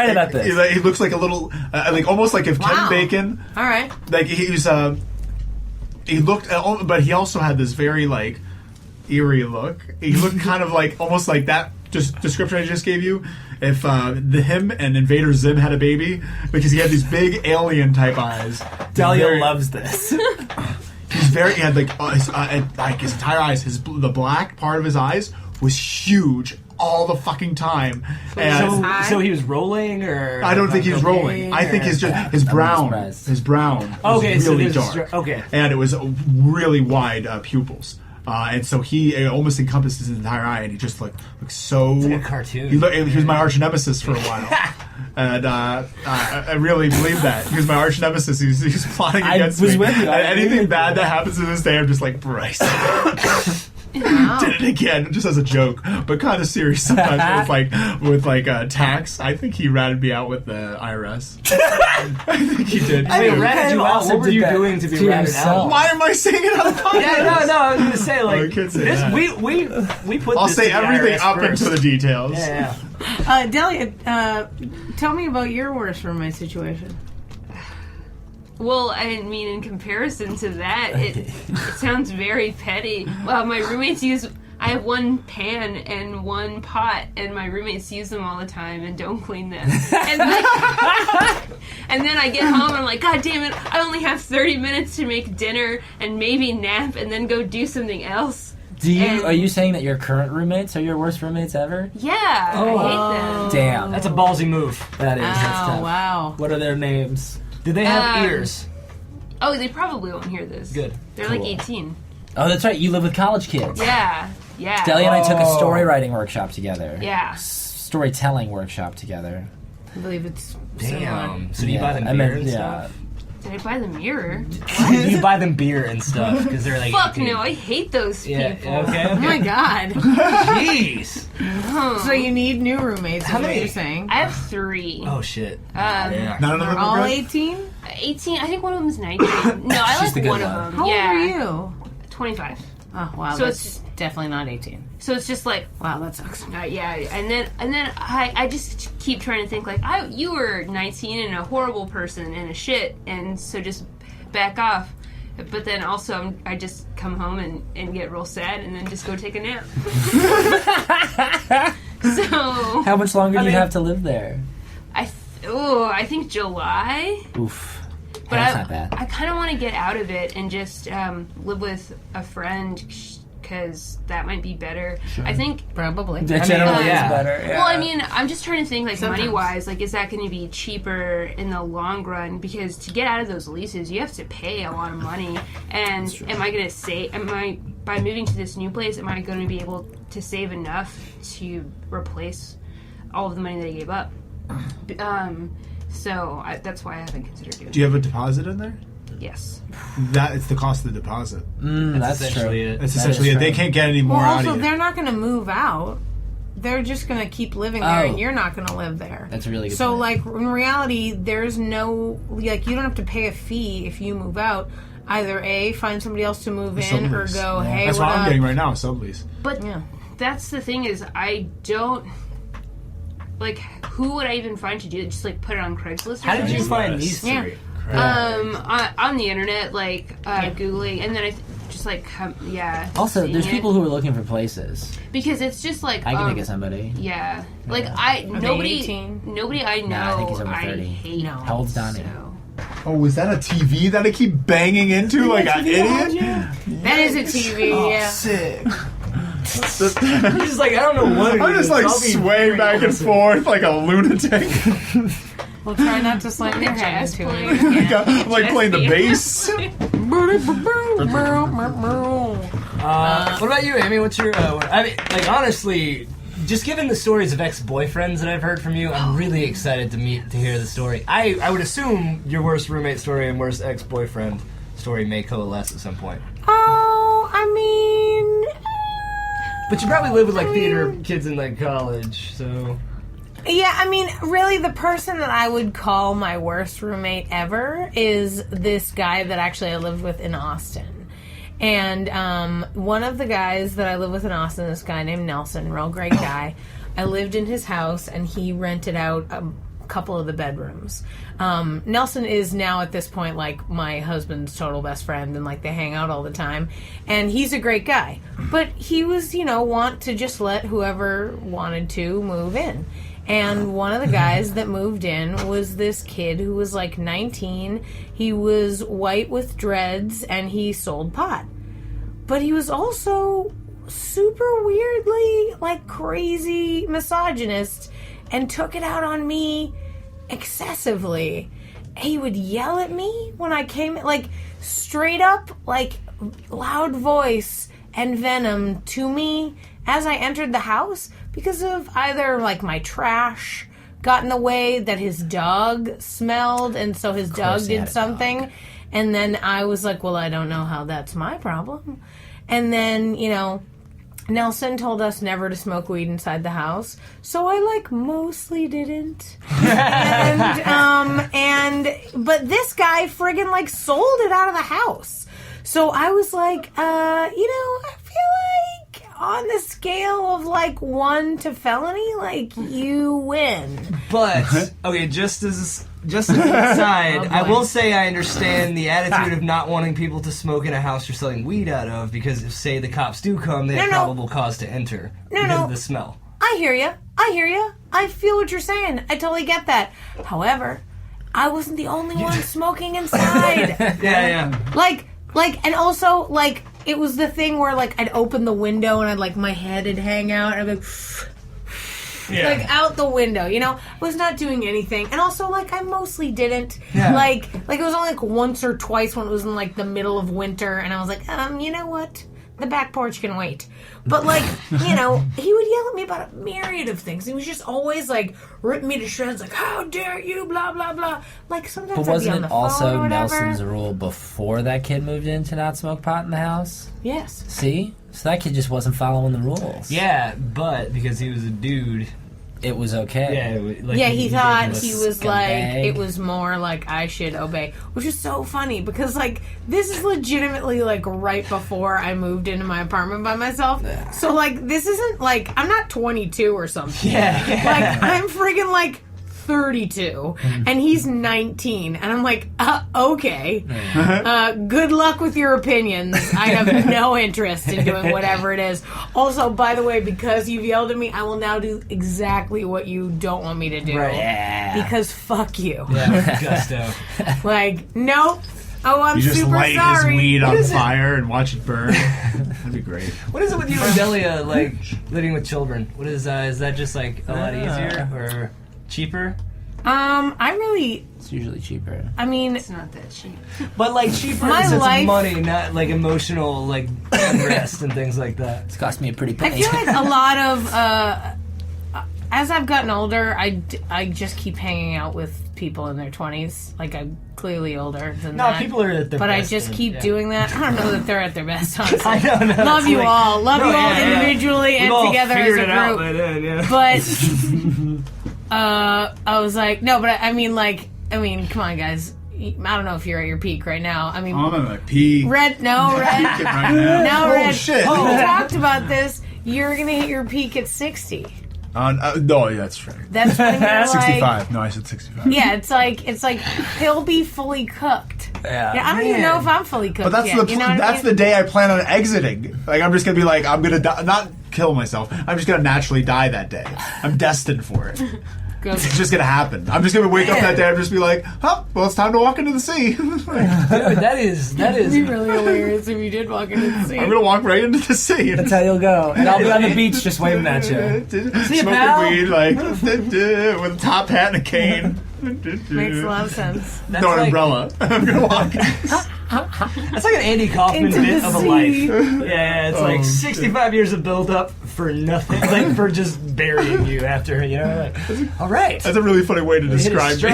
Write about this. He looks like a little, like almost like if Kevin Bacon. All right. Like he was, he looked, but he also had this very like eerie look. He looked kind of like almost like that description I just gave you. If him and Invader Zim had a baby, because he had these big alien type eyes. Dahlia loves this. He had like his entire eyes, the black part of his eyes was huge all the fucking time. And so he was rolling, or I don't think he was rolling. I think his brown was really dark. And it was really wide pupils. And so he almost encompassed his entire eye, and he just looked so. It's like a cartoon. He was my arch nemesis for a while, and I really believe that he was my arch nemesis. He was plotting against me. With you. Anything bad that happens to this day, I'm just like, Bryce. Wow. Did it again, just as a joke, but kind of serious sometimes with tax. I think he ratted me out with the IRS. I think he did. I mean, ratted you out. What were you doing to be ratted out? Why am I saying it on the podcast? Yeah, no. I was going to say I can't say this. that. We put. I'll this say to the everything IRS up first. into the details. Yeah. Delia, tell me about your worst roommate situation. Well, I mean, in comparison to that, it sounds very petty. Well, my roommates I have one pan and one pot, and my roommates use them all the time and don't clean them. And then I get home and I'm like, God damn it, I only have 30 minutes to make dinner and maybe nap and then go do something else. Are you saying that your current roommates are your worst roommates ever? Yeah, I hate them. Damn. That's a ballsy move. That is. That's tough. Wow. What are their names? Did they have ears? Oh, they probably won't hear this. Good. They're like 18. Oh, that's right. You live with college kids. Yeah. Delia and I took a story writing workshop together. Yeah. Storytelling workshop together. I believe it's Damn. So do you buy them beer and stuff? Did I buy the mirror? You buy them beer and stuff because they're like. Fuck no, I hate those people. Okay. Oh my god. Jeez. So you need new roommates, How is what many? you're saying. I have 3. Oh shit. None of them They're are all good? 18? 18. I think one of them is 19. No, I She's the like good one one. of them. How yeah. old are you? 25. Oh, wow. So That's definitely not 18. So it's just like, Wow, that sucks. yeah, and then I just keep trying to think like, you were 19 and a horrible person and a shit, and so just back off. But then also I just come home and get real sad and then just go take a nap. So How much longer do you have to live there? I think July. Oof. But That's not bad. I kind of want to get out of it and just live with a friend because that might be better. Sure. I think Probably. That generally yeah. is better. Yeah. Well, I mean, I'm just trying to think, like, Sometimes. money-wise, like, is that going to be cheaper in the long run? Because to get out of those leases, you have to pay a lot of money. And am I going to save, by moving to this new place, am I going to be able to save enough to replace all of the money that I gave up? So that's why I haven't considered doing it. Do you have a deposit in there? Yes. That is the cost of the deposit. That's essentially true. it. That's That essentially is it. They true. can't get any more Well, out also, of you. they're not going to move out. They're just going to keep living there, Oh. and you're not going to live there. That's a really good So, point. like, in reality, there's no... Like, you don't have to pay a fee if you move out. Either A, find somebody else to move in, or Sublease. go, hey, That's what what I'm up? getting right now, sublease. But Yeah. that's the thing is, I don't... Like, who would I even find to do it? Just, like, put it on Craigslist or How did you something? find these Yeah. three? On the internet, like, Googling, and then Also, seeing there's it. people who are looking for places. Because it's just like I can think of somebody. Yeah, like they nobody 18? I know. Nah, I think he's over 30. hate. No. How old's Donnie? So. Oh, is that a TV that I keep banging into like an idiot? That is a TV, yeah. Sick. He's just like, I don't know what it I'm is. just like I'll be swaying very back and honest. forth like a lunatic. We'll try not to slam your head Jazz into playing. it. I'm like playing the bass. What about you, Amy? What's your? I mean, like honestly, just given the stories of ex-boyfriends that I've heard from you, I'm really excited to hear the story. I would assume your worst roommate story and worst ex-boyfriend story may coalesce at some point. Oh, I mean... But you probably live with like theater kids in like college, so. Yeah, I mean, really, the person that I would call my worst roommate ever is this guy that actually I lived with in Austin. And one of the guys that I live with in Austin, this guy named Nelson, real great guy, I lived in his house, and he rented out couple of the bedrooms. Nelson is now at this point like my husband's total best friend, and like they hang out all the time, and he's a great guy, but he was, want to just let whoever wanted to move in. And one of the guys that moved in was this kid who was like 19. He was white with dreads, and he sold pot. But he was also super weirdly, like, crazy misogynist, and took it out on me excessively. He would yell at me when I came, like, straight up, like, loud voice and venom to me as I entered the house because of either, like, my trash got in the way, that his dog smelled, and so his dog did something. And then I was like, well, I don't know how that's my problem. And then, Nelson told us never to smoke weed inside the house, so I, like, mostly didn't. But this guy friggin', like, sold it out of the house. So I was like, I feel like on the scale of, like, 1 to felony, like, you win. But, okay, just as an aside, I will say I understand the attitude of not wanting people to smoke in a house you're selling weed out of, because if, say, the cops do come, they have probable cause to enter because of the smell. I hear you. I feel what you're saying. I totally get that. However, I wasn't the only one smoking inside. Yeah. And also, like, it was the thing where, like, I'd open the window and I'd, like, my head would hang out and I'd be like, like, out the window, I was not doing anything. And also, like, I mostly didn't. Yeah. Like, it was only, like, once or twice when it was in, like, the middle of winter, and I was like, you know what? The back porch can wait. But, like, he would yell at me about a myriad of things. He was just always, like, ripping me to shreds, like, how dare you, blah, blah, blah. Like, sometimes I'd be on the phone or whatever. But wasn't it also Nelson's rule before that kid moved in to not smoke pot in the house? Yes. See? So that kid just wasn't following the rules. Yeah, but because he was a dude, it was okay. Yeah, he thought he was like, it was more like I should obey, which is so funny because, like, this is legitimately, like, right before I moved into my apartment by myself. Yeah. So, like, this isn't, like, I'm not 22 or something. Yeah. Like, I'm friggin', like, 32, and he's 19, and I'm like, okay. Good luck with your opinions. I have no interest in doing whatever it is. Also, by the way, because you've yelled at me, I will now do exactly what you don't want me to do. Right. Yeah. Because fuck you. Yeah, gusto. Like, nope. Oh, I'm you just super light sorry. his weed on fire and watch it burn. That'd be great. What is it with you and Delia, like, living with children? What is that just, like, a lot easier, or cheaper? It's usually cheaper. I mean, It's not that cheap. But, like, cheaper in the sense of money, not, like, emotional, like, unrest and things like that. It's cost me a pretty I penny. feel like a lot of, as I've gotten older, I just keep hanging out with people in their 20s. Like, I'm clearly older than that. No, people are at their but best. I just keep doing that. I don't know that they're at their best, honestly. I know. Love you all. Love you all individually and We've together all as a figured it out group. by then, yeah. But, I was like, no, but I mean, come on, guys. I don't know if you're at your peak right now. I mean, I'm at my peak. Red. Right now. Red. Shit. We talked about this. You're gonna hit your peak at 60. No, yeah, that's right. That's when you're 65. like, No, I said 65. yeah, it's like he'll be fully cooked. Yeah. I don't even know if I'm fully cooked. But that's yet, that's the day I plan on exiting. Like, I'm just gonna be like, I'm gonna not kill myself. I'm just gonna naturally die that day. I'm destined for it. It's just gonna happen. I'm just gonna wake up that day and just be like, "Huh, well, it's time to walk into the sea." Dude, that is. It'd be really hilarious if you did walk into the sea. I'm gonna walk right into the sea. That's how you'll go. And I'll be on the beach just waving at you. Smoking weed, like, with a top hat and a cane. Makes a lot of sense. No, an umbrella. I'm gonna walk. That's like an Andy Kaufman Into bit the of a sea. life. Yeah, it's like 65 years of build-up for nothing. Like, for just burying you after, like, all right. That's a really funny way to describe me.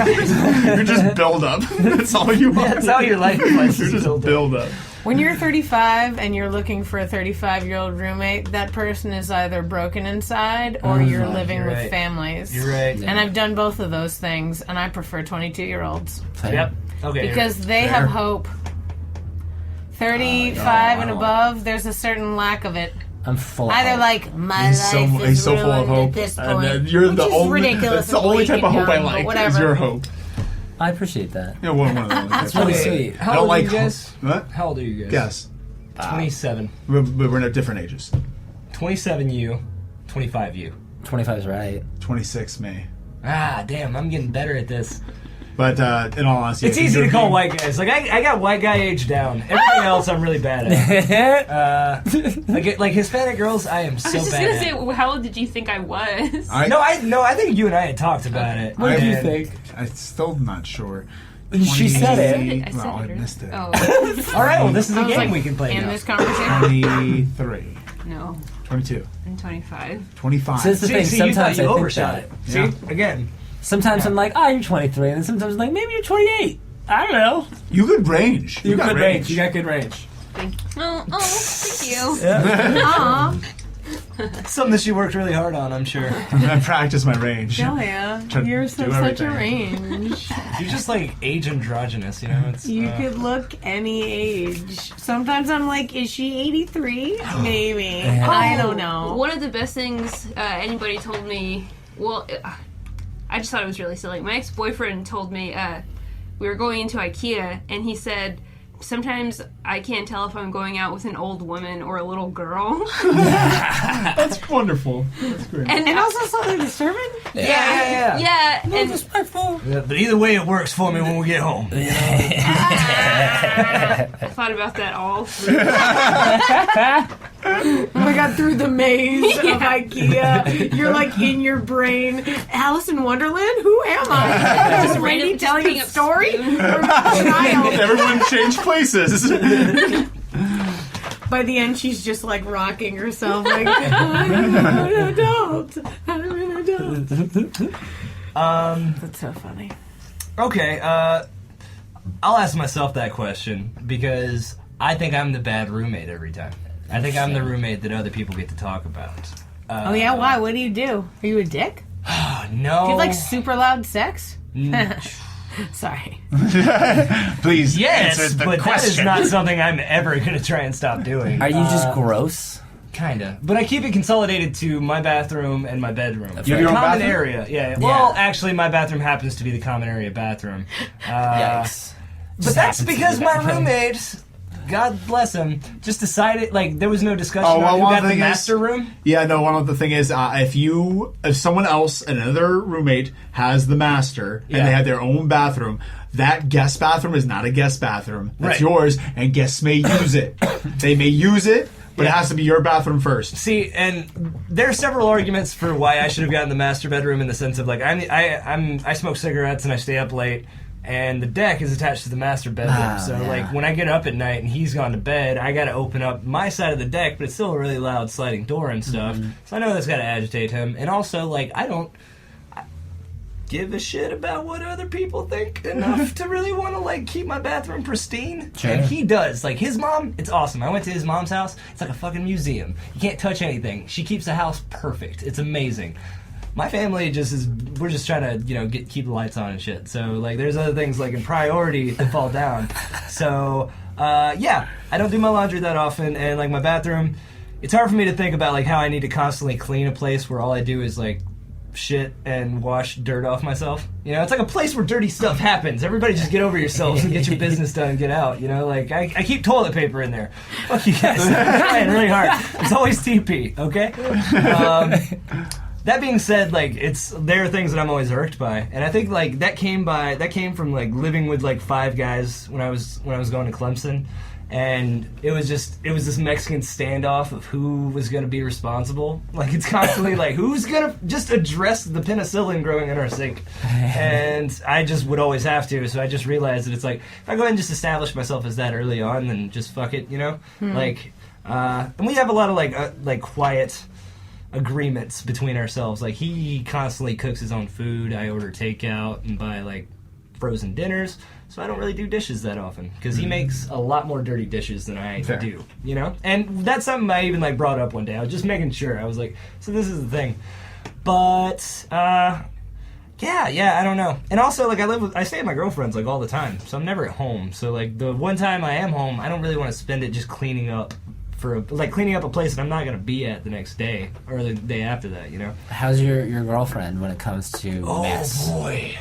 You're just build up. That's all you are. That's how your life is. Like, You're just build up. When you're 35 and you're looking for a 35-year-old roommate, that person is either broken inside or you're living with families. You're right. And I've done both of those things, and I prefer 22-year-olds. Yep. Okay. Because they have hope. 35 and above, there's a certain lack of it. I'm full. Either of hope. like my He's life is so full of ruined hope. at this And point, then you're which the is only. ridiculous. That's the and only type of bleak hope I and dumb, but like. whatever. Is your hope. I appreciate that. Yeah, one of those. That's really Okay, sweet. How I don't old like are you guys? What? How old are you guys? Yes. 27. We're at different ages. 27 you, 25 you. 25 is right. 26 May. Ah, damn, I'm getting better at this. But in all honesty, It's easy to call white guys. Like I got white guy age down. Everything else I'm really bad at. Like Hispanic girls, I am so I was just bad gonna at. say, well, how old did you think I was? I think you and I had talked about it. What did you And- think? I'm still not sure. She said it. I said Well, I it. missed it. Oh, All right, well, this is a I was game like, we can play in now. this conversation. 23. no. 22. I'm 25. 25. So this is the thing. See, you thought Sometimes you I think overshot that. it. See, Yeah. again. Sometimes I'm like, you're 23, and then sometimes I'm like, maybe you're 28. I don't know. You could range. You got got range. You got good range. Thank you. Aw. Something that she worked really hard on, I'm sure. I practice my range. Yeah, Try to you're do such a everything. range. You're just like age androgynous, you know? It's, You could look any age. Sometimes I'm like, is she 83? Maybe. I don't know. One of the best things anybody told me, well, I just thought it was really silly. My ex-boyfriend told me we were going into IKEA, and he said, sometimes I can't tell if I'm going out with an old woman or a little girl. That's wonderful. That's great. And also something disturbing? Yeah. Yeah, and Yeah, but either way, it works for me when we get home. I thought about that all through. Oh my god, through the maze of IKEA, you're like in your brain, Alice in Wonderland? Who am I? Is this Randy just telling picking a up story? spoon. Or a child? Everyone changed places. By the end, she's just like rocking herself, like, I'm an adult. I'm an adult. That's so funny. Okay, I'll ask myself that question because I think I'm the bad roommate every time. I think I'm the roommate that other people get to talk about. Oh yeah, why? What do you do? Are you a dick? No. Do you have like super loud sex? Sorry. Please Yes, answer the but question. that is not something I'm ever going to try and stop doing. Are you just gross? Kinda. But I keep it consolidated to my bathroom and my bedroom. You have your own common bathroom? area. Yeah. Well, actually, my bathroom happens to be the common area bathroom. Yikes. But that's because my roommate, God bless him, just decided, like, there was no discussion on who one got the thing is- master room. Yeah, no. One of the thing is, if someone else, another roommate, has the master and Yeah. they have their own bathroom, that guest bathroom is not a guest bathroom. That's Right. yours, and guests may use it. They may use it, but it Yeah. has to be your bathroom first. See, and there are several arguments for why I should have gotten the master bedroom in the sense of, like, I smoke cigarettes and I stay up late, and the deck is attached to the master bedroom. So, like, when I get up at night and he's gone to bed, I got to open up my side of the deck, but it's still a really loud sliding door and stuff. So I know that's got to agitate him. And also, like, I give a shit about what other people think enough to really want to, like, keep my bathroom pristine. Sure. And he does. Like, his mom, it's awesome. I went to his mom's house. It's like a fucking museum. You can't touch anything. She keeps the house perfect. It's amazing. My family we're just trying to, you know, keep the lights on and shit. So, like, there's other things, like, in priority that fall down. So, yeah, I don't do my laundry that often, and, like, my bathroom, it's hard for me to think about, like, how I need to constantly clean a place where all I do is, like, shit and wash dirt off myself. You know, it's like a place where dirty stuff happens. Everybody just get over yourselves and get your business done and get out. You know, like, I keep toilet paper in there. Fuck you guys. I'm trying really hard. It's always TP, okay? That being said, like, there are things that I'm always irked by, and I think, like, that came from, like, living with, like, 5 guys when I was going to Clemson, and it was this Mexican standoff of who was going to be responsible. Like, it's constantly like, who's going to just address the penicillin growing in our sink? And I just would always have to, so I just realized that it's like, if I go ahead and just establish myself as that early on, then just fuck it, you know? Like, and we have a lot of, like quiet agreements between ourselves. Like, he constantly cooks his own food, I order takeout and buy, like, frozen dinners, so I don't really do dishes that often because he makes a lot more dirty dishes than I do, you know? And that's something I even, like, brought up one day. I was just making sure. I was like, so this is the thing. But yeah, I don't know. And also, like, I stay at my girlfriend's, like, all the time, so I'm never at home. So, like, the one time I am home, I don't really want to spend it just cleaning up for like cleaning up a place that I'm not gonna be at the next day or the day after that. You know. How's your girlfriend when it comes to mess? Oh boy.